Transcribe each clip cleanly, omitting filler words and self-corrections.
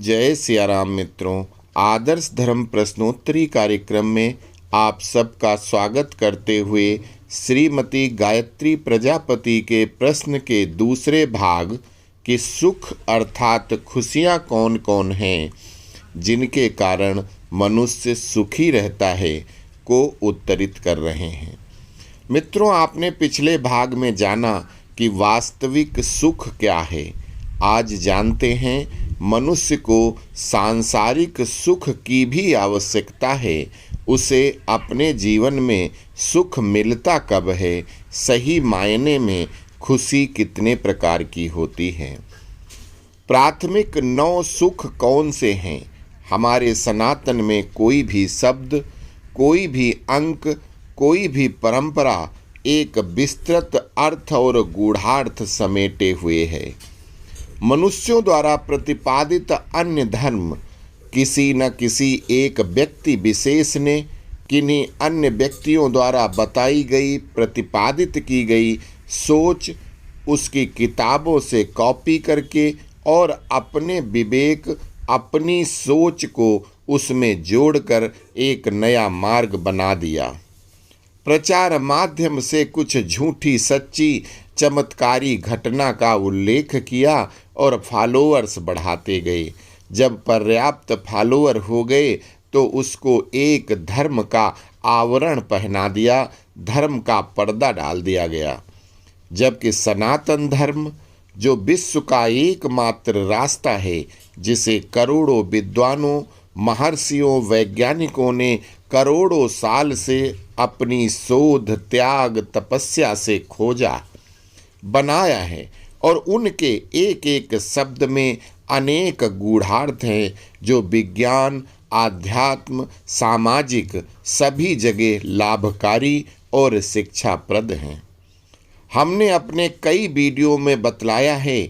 जय सिया राम मित्रों, आदर्श धर्म प्रश्नोत्तरी कार्यक्रम में आप सबका स्वागत करते हुए श्रीमती गायत्री प्रजापति के प्रश्न के दूसरे भाग कि सुख अर्थात खुशियाँ कौन कौन हैं जिनके कारण मनुष्य सुखी रहता है को उत्तरित कर रहे हैं। मित्रों, आपने पिछले भाग में जाना कि वास्तविक सुख क्या है। आज जानते हैं मनुष्य को सांसारिक सुख की भी आवश्यकता है। उसे अपने जीवन में सुख मिलता कब है, सही मायने में खुशी कितने प्रकार की होती है। प्राथमिक 9 सुख कौन से हैं? हमारे सनातन में कोई भी शब्द, कोई भी अंक, कोई भी परंपरा एक विस्तृत अर्थ और गूढ़ार्थ समेटे हुए है। मनुष्यों द्वारा प्रतिपादित अन्य धर्म किसी न किसी एक व्यक्ति विशेष ने किन्हीं अन्य व्यक्तियों द्वारा बताई गई, प्रतिपादित की गई सोच उसकी किताबों से कॉपी करके और अपने विवेक, अपनी सोच को उसमें जोड़कर एक नया मार्ग बना दिया। प्रचार माध्यम से कुछ झूठी सच्ची चमत्कारी घटना का उल्लेख किया और फॉलोअर्स बढ़ाते गए। जब पर्याप्त फॉलोअर हो गए तो उसको एक धर्म का आवरण पहना दिया, धर्म का पर्दा डाल दिया गया। जबकि सनातन धर्म जो विश्व का एकमात्र रास्ता है, जिसे करोड़ों विद्वानों, महर्षियों, वैज्ञानिकों ने करोड़ों साल से अपनी शोध, त्याग, तपस्या से खोजा, बनाया है और उनके एक एक शब्द में अनेक गूढ़ार्थ हैं जो विज्ञान, आध्यात्म, सामाजिक सभी जगह लाभकारी और शिक्षाप्रद हैं। हमने अपने कई वीडियो में बतलाया है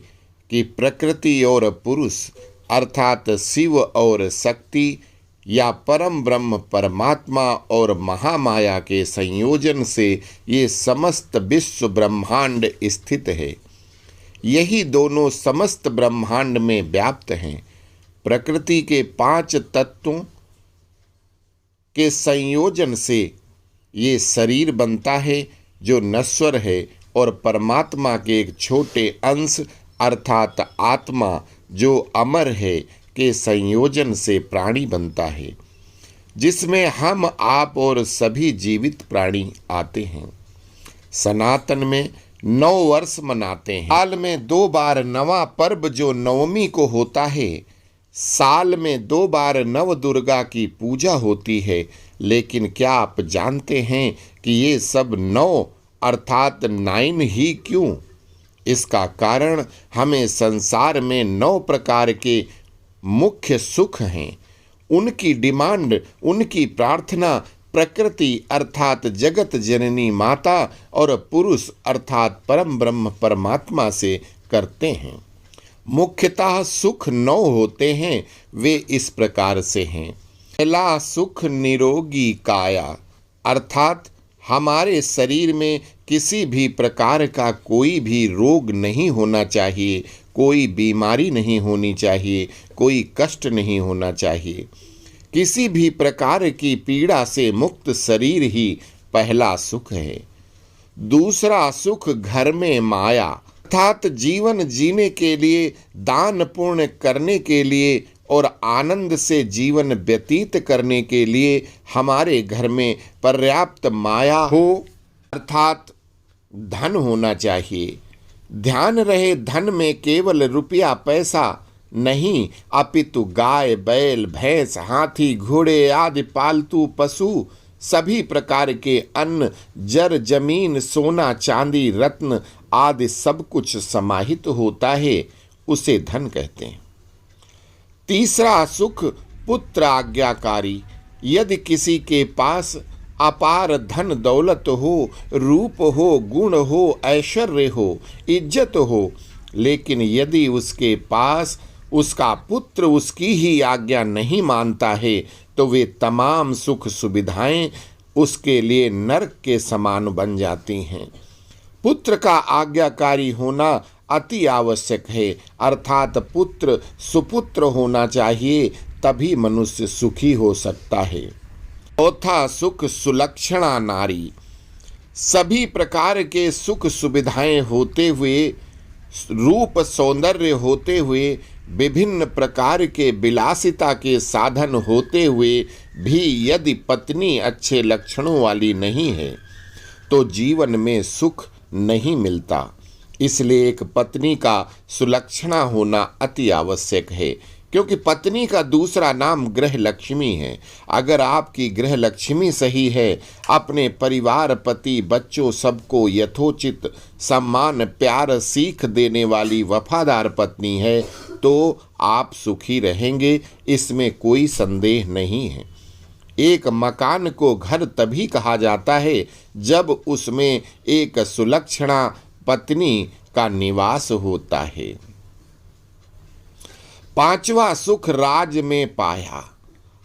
कि प्रकृति और पुरुष अर्थात शिव और शक्ति या परम ब्रह्म परमात्मा और महामाया के संयोजन से ये समस्त विश्व ब्रह्मांड स्थित है। यही दोनों समस्त ब्रह्मांड में व्याप्त हैं। प्रकृति के 5 तत्वों के संयोजन से ये शरीर बनता है जो नश्वर है, और परमात्मा के एक छोटे अंश अर्थात आत्मा जो अमर है के संयोजन से प्राणी बनता है, जिसमें हम, आप और सभी जीवित प्राणी आते हैं। सनातन में 9 वर्ष मनाते हैं। साल में 2 बार नवा पर्व जो नवमी को होता है। साल में 2 बार नव दुर्गा की पूजा होती है। लेकिन क्या आप जानते हैं कि ये सब 9 अर्थात 9 ही क्यों? इसका कारण हमें संसार में 9 प्रकार के मुख्य सुख हैं। उनकी डिमांड, उनकी प्रार्थना प्रकृति अर्थात जगत जननी माता और पुरुष अर्थात परम ब्रह्म परमात्मा से करते हैं। मुख्यतः सुख 9 होते हैं। वे इस प्रकार से हैं। पहला सुख निरोगी काया अर्थात हमारे शरीर में किसी भी प्रकार का कोई भी रोग नहीं होना चाहिए, कोई बीमारी नहीं होनी चाहिए, कोई कष्ट नहीं होना चाहिए। किसी भी प्रकार की पीड़ा से मुक्त शरीर ही पहला सुख है। दूसरा सुख घर में माया अर्थात जीवन जीने के लिए, दान पुण्य करने के लिए और आनंद से जीवन व्यतीत करने के लिए हमारे घर में पर्याप्त माया हो अर्थात धन होना चाहिए। ध्यान रहे, धन में केवल रुपया पैसा नहीं, अपितु गाय, बैल, भैंस, हाथी, घोड़े आदि पालतू पशु, सभी प्रकार के अन्न, जर जमीन, सोना, चांदी, रत्न आदि सब कुछ समाहित होता है, उसे धन कहते हैं। तीसरा सुख पुत्र आज्ञाकारी। यदि किसी के पास अपार धन दौलत हो, रूप हो, गुण हो, ऐश्वर्य हो, इज्जत हो, लेकिन यदि उसके पास उसका पुत्र उसकी ही आज्ञा नहीं मानता है तो वे तमाम सुख सुविधाएं उसके लिए नरक के समान बन जाती हैं। पुत्र का आज्ञाकारी होना अति आवश्यक है, अर्थात पुत्र सुपुत्र होना चाहिए, तभी मनुष्य सुखी हो सकता है। चौथा सुख सुलक्षणा नारी। सभी प्रकार के सुख सुविधाएं होते हुए, रूप सौंदर्य होते हुए, विभिन्न प्रकार के विलासिता के साधन होते हुए भी यदि पत्नी अच्छे लक्षणों वाली नहीं है तो जीवन में सुख नहीं मिलता। इसलिए एक पत्नी का सुलक्षणा होना अति आवश्यक है, क्योंकि पत्नी का दूसरा नाम गृह लक्ष्मी है। अगर आपकी गृह लक्ष्मी सही है, अपने परिवार, पति, बच्चों सबको यथोचित सम्मान, प्यार, सीख देने वाली वफादार पत्नी है, तो आप सुखी रहेंगे, इसमें कोई संदेह नहीं है। एक मकान को घर तभी कहा जाता है जब उसमें एक सुलक्षणा पत्नी का निवास होता है। पांचवा सुख राज में पाया,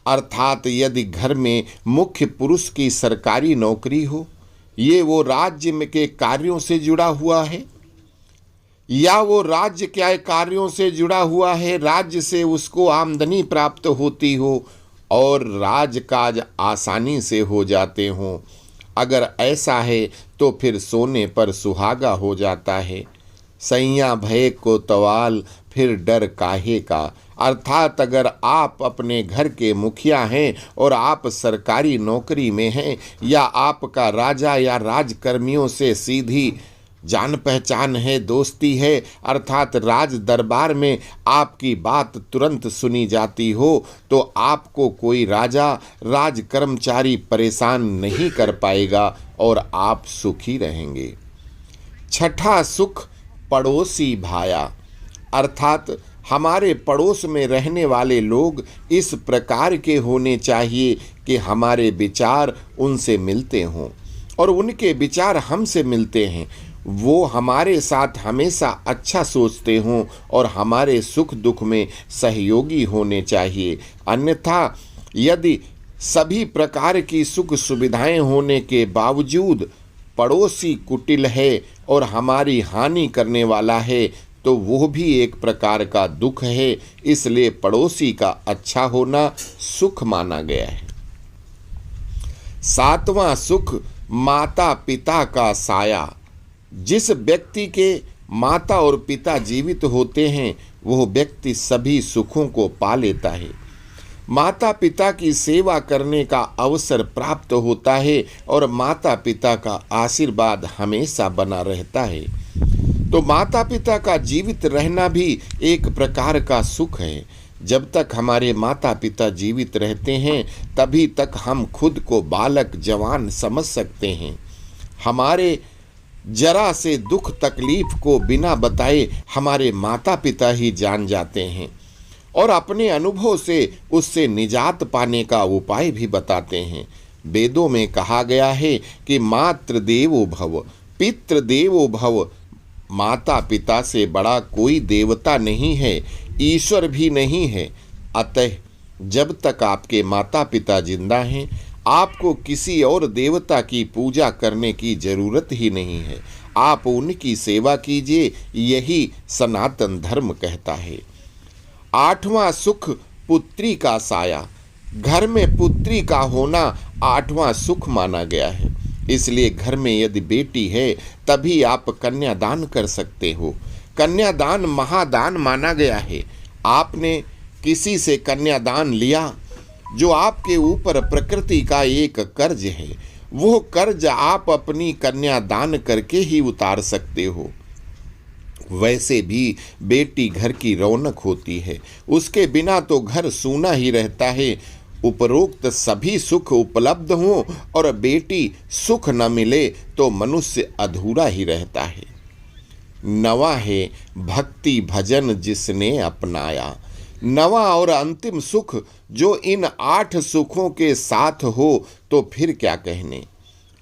अर्थात यदि घर में मुख्य पुरुष की सरकारी नौकरी हो, ये वो राज्य में के कार्यों से जुड़ा हुआ है, या वो राज्य क्या कार्यों से जुड़ा हुआ है, राज्य से उसको आमदनी प्राप्त होती हो और राजकाज आसानी से हो जाते हों। अगर ऐसा है तो फिर सोने पर सुहागा हो जाता है। सैया भय को तवाल, फिर डर काहे का। अर्थात अगर आप अपने घर के मुखिया हैं और आप सरकारी नौकरी में हैं, या आपका राजा या राजकर्मियों से सीधी जान पहचान है, दोस्ती है, अर्थात राज दरबार में आपकी बात तुरंत सुनी जाती हो, तो आपको कोई राजा, राज कर्मचारी परेशान नहीं कर पाएगा और आप सुखी रहेंगे। छठा सुख पड़ोसी भाया, अर्थात हमारे पड़ोस में रहने वाले लोग इस प्रकार के होने चाहिए कि हमारे विचार उनसे मिलते हों और उनके विचार हमसे मिलते हैं। वो हमारे साथ हमेशा अच्छा सोचते हों और हमारे सुख दुख में सहयोगी होने चाहिए। अन्यथा यदि सभी प्रकार की सुख सुविधाएं होने के बावजूद पड़ोसी कुटिल है और हमारी हानि करने वाला है, तो वो भी एक प्रकार का दुख है। इसलिए पड़ोसी का अच्छा होना सुख माना गया है। सातवां सुख माता पिता का साया। जिस व्यक्ति के माता और पिता जीवित होते हैं, वह व्यक्ति सभी सुखों को पा लेता है। माता पिता की सेवा करने का अवसर प्राप्त होता है और माता पिता का आशीर्वाद हमेशा बना रहता है। तो माता पिता का जीवित रहना भी एक प्रकार का सुख है। जब तक हमारे माता पिता जीवित रहते हैं, तभी तक हम खुद को बालक, जवान समझ सकते हैं। हमारे जरा से दुख तकलीफ को बिना बताए हमारे माता पिता ही जान जाते हैं और अपने अनुभव से उससे निजात पाने का उपाय भी बताते हैं। वेदों में कहा गया है कि मातृ देवो भव, पितृ देवो भव। माता पिता से बड़ा कोई देवता नहीं है, ईश्वर भी नहीं है। अतः जब तक आपके माता पिता जिंदा हैं, आपको किसी और देवता की पूजा करने की जरूरत ही नहीं है। आप उनकी सेवा कीजिए, यही सनातन धर्म कहता है। आठवां सुख पुत्री का साया। घर में पुत्री का होना आठवां सुख माना गया है। इसलिए घर में यदि बेटी है, तभी आप कन्यादान कर सकते हो। कन्यादान महादान माना गया है। आपने किसी से कन्यादान लिया, जो आपके ऊपर प्रकृति का एक कर्ज है, वो कर्ज आप अपनी कन्या दान करके ही उतार सकते हो। वैसे भी बेटी घर की रौनक होती है, उसके बिना तो घर सूना ही रहता है। उपरोक्त सभी सुख उपलब्ध हों और बेटी सुख न मिले तो मनुष्य अधूरा ही रहता है। नवा है भक्ति भजन जिसने अपनाया। नवा और अंतिम सुख जो इन 8 सुखों के साथ हो तो फिर क्या कहने।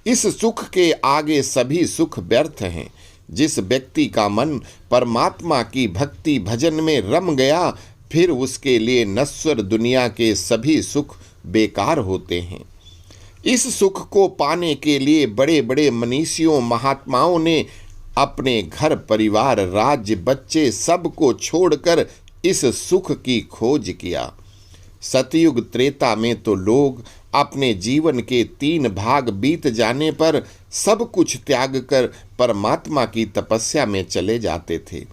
इस सुख के आगे सभी सुख व्यर्थ हैं। जिस व्यक्ति का मन परमात्मा की भक्ति भजन में रम गया, फिर उसके लिए नश्वर दुनिया के सभी सुख बेकार होते हैं। इस सुख को पाने के लिए बड़े बड़े मनीषियों महात्माओं ने अपने घर परिवार राज्य बच्चे सबको छोड़कर इस सुख की खोज किया। सतयुग त्रेता में तो लोग अपने जीवन के 3 भाग बीत जाने पर सब कुछ त्याग कर परमात्मा की तपस्या में चले जाते थे।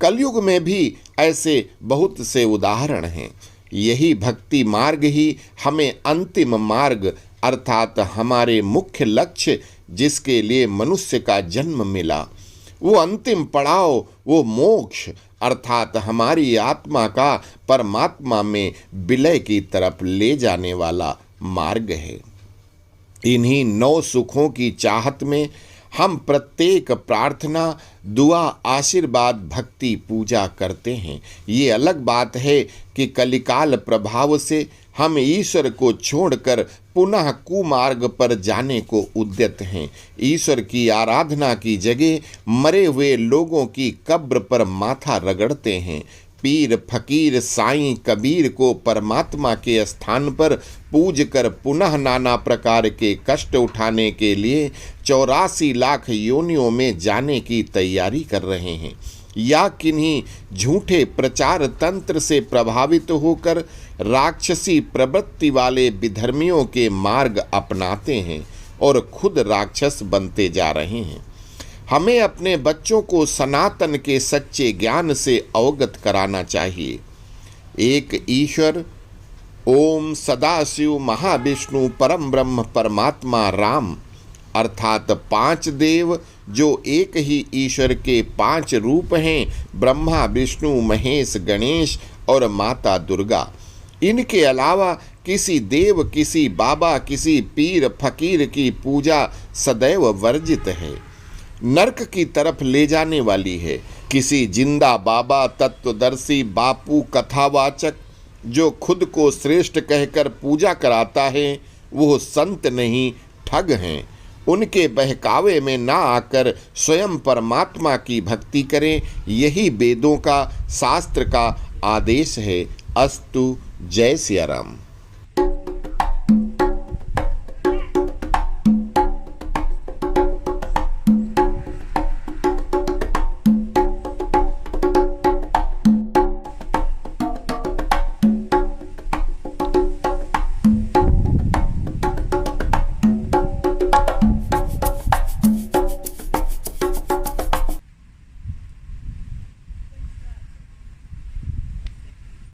कलयुग में भी ऐसे बहुत से उदाहरण हैं। यही भक्ति मार्ग ही हमें अंतिम मार्ग अर्थात हमारे मुख्य लक्ष्य जिसके लिए मनुष्य का जन्म मिला, वो अंतिम पड़ाव, वो मोक्ष अर्थात हमारी आत्मा का परमात्मा में विलय की तरफ ले जाने वाला मार्ग है। इन्हीं 9 सुखों की चाहत में हम प्रत्येक प्रार्थना, दुआ, आशीर्वाद, भक्ति, पूजा करते हैं। ये अलग बात है कि कलिकाल प्रभाव से हम ईश्वर को छोड़कर पुनः कुमार्ग पर जाने को उद्यत हैं। ईश्वर की आराधना की जगह मरे हुए लोगों की कब्र पर माथा रगड़ते हैं। पीर, फकीर, साईं, कबीर को परमात्मा के स्थान पर पूज कर पुनः नाना प्रकार के कष्ट उठाने के लिए 84 लाख योनियों में जाने की तैयारी कर रहे हैं, या किन्हीं झूठे प्रचार तंत्र से प्रभावित होकर राक्षसी प्रवृत्ति वाले विधर्मियों के मार्ग अपनाते हैं और खुद राक्षस बनते जा रहे हैं। हमें अपने बच्चों को सनातन के सच्चे ज्ञान से अवगत कराना चाहिए। एक ईश्वर ओम सदाशिव महाविष्णु परम ब्रह्म परमात्मा राम अर्थात 5 देव जो एक ही ईश्वर के 5 रूप हैं, ब्रह्मा, विष्णु, महेश, गणेश और माता दुर्गा। इनके अलावा किसी देव, किसी बाबा, किसी पीर फकीर की पूजा सदैव वर्जित है, नरक की तरफ ले जाने वाली है। किसी जिंदा बाबा, तत्वदर्शी, बापू, कथावाचक जो खुद को श्रेष्ठ कहकर पूजा कराता है वो संत नहीं, ठग हैं। उनके बहकावे में ना आकर स्वयं परमात्मा की भक्ति करें, यही वेदों का, शास्त्र का आदेश है। अस्तु। जय सिया राम।